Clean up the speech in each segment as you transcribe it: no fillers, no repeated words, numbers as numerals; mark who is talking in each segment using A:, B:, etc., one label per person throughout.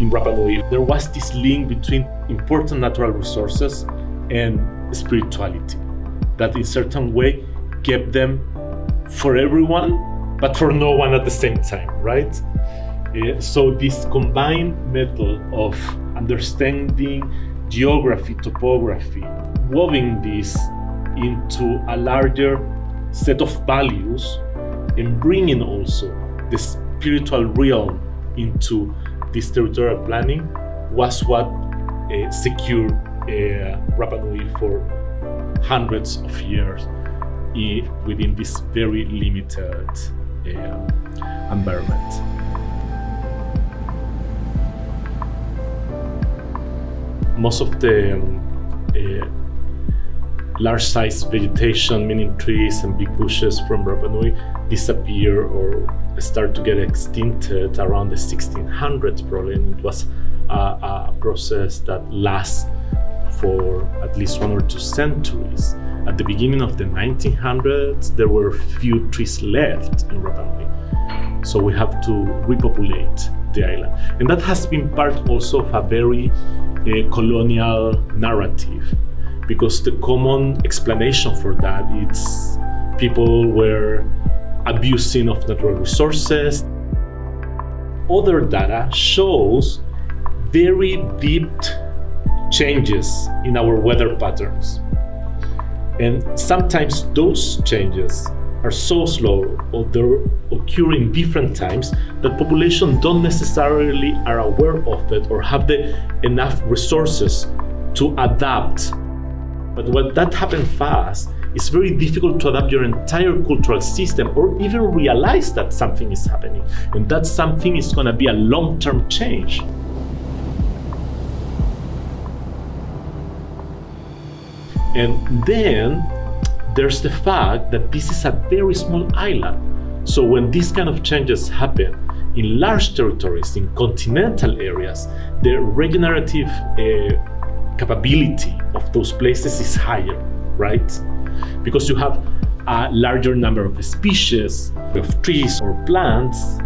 A: in Rapa Nui, there was this link between important natural resources and spirituality that in certain way kept them for everyone, but for no one at the same time, right? So this combined method of understanding geography, topography, woven this into a larger set of values and bringing also the spiritual realm into this territorial planning was what secured Rapa Nui for hundreds of years within this very limited environment. Most of the large-sized vegetation, meaning trees and big bushes from Rapa Nui, disappear or start to get extincted around the 1600s probably, and it was a process that lasts for at least 1 or 2 centuries. At the beginning of the 1900s, there were few trees left in Rapa Nui, so we have to repopulate the island. And that has been part also of a very colonial narrative, because the common explanation for that is people were abusing of natural resources. Other data shows very deep changes in our weather patterns. And sometimes those changes are so slow or they're occurring different times that population don't necessarily are aware of it or have the enough resources to adapt. But when that happens fast, it's very difficult to adapt your entire cultural system or even realize that something is happening. And that something is going to be a long-term change. And then there's the fact that this is a very small island. So when these kind of changes happen in large territories, in continental areas, the regenerative capability of those places is higher, right? Because you have a larger number of species of trees or plants,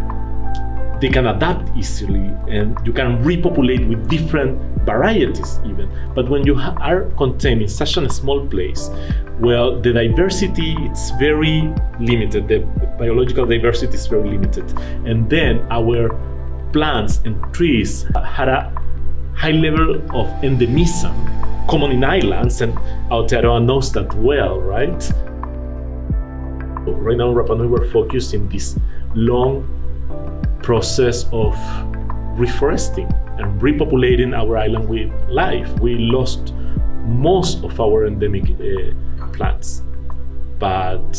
A: they can adapt easily and you can repopulate with different varieties even. But when you are contained in such a small place, well, the diversity is very limited. The biological diversity is very limited. And then our plants and trees had a high level of endemism, common in islands, and Aotearoa knows that well, right? Right now in Rapa Nui, we're focused in this long process of reforesting and repopulating our island with life. We lost most of our endemic plants, but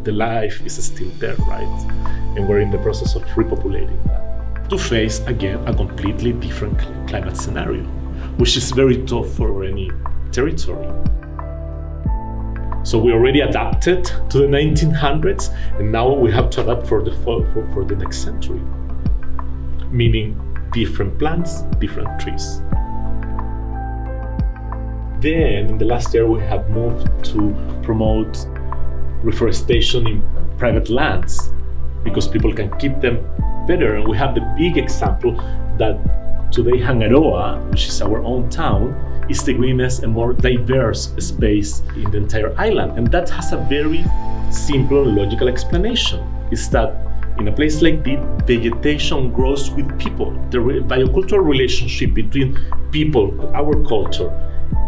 A: the life is still there, right? And we're in the process of repopulating that to face again a completely different climate scenario, which is very tough for any territory. So we already adapted to the 1900s, and now we have to adapt for the next century, meaning different plants, different trees. Then in the last year we have moved to promote reforestation in private lands because people can keep them better. And we have the big example that today Hangaroa, which is our own town, is the greenest and more diverse space in the entire island. And that has a very simple and logical explanation. Is that in a place like this, vegetation grows with people. The biocultural relationship between people, our culture,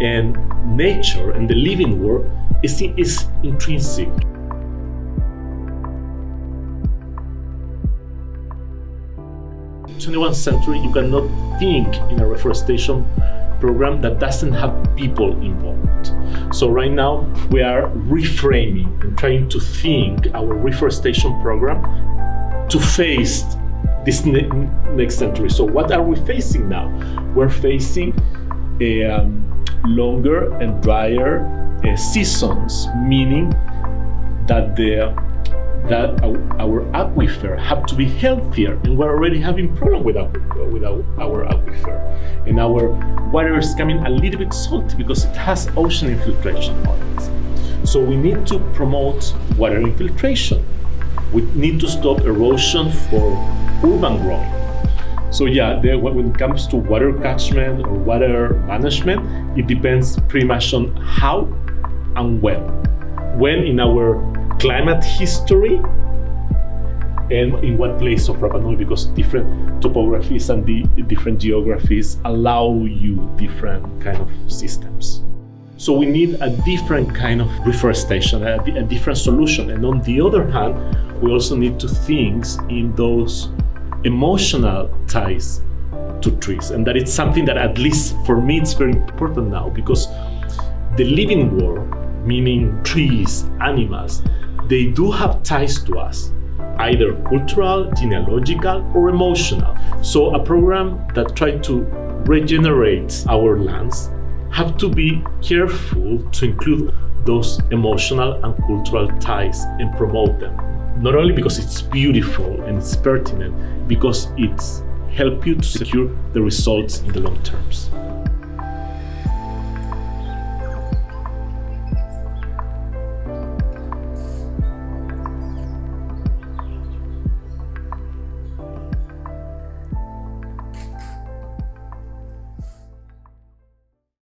A: and nature and the living world is intrinsic. 21st century, you cannot think in a reforestation program that doesn't have people involved. So right now we are reframing and trying to think our reforestation program to face this next century. So what are we facing now? We're facing longer and drier seasons, meaning that our aquifer have to be healthier, and we're already having problem with our aquifer, and our water is coming a little bit salty because it has ocean infiltration on it. So we need to promote water infiltration. We need to stop erosion for urban growing. So yeah, when it comes to water catchment or water management, it depends pretty much on how and when. When in our climate history and in what place of Rapa Nui, because different topographies and the different geographies allow you different kind of systems. So we need a different kind of reforestation, a different solution. And on the other hand, we also need to think in those emotional ties to trees. And that it's something that, at least for me, it's very important now, because the living world, meaning trees, animals, they do have ties to us, either cultural, genealogical, or emotional. So a program that tries to regenerate our lands have to be careful to include those emotional and cultural ties and promote them. Not only because it's beautiful and it's pertinent, because it's help you to secure the results in the long terms.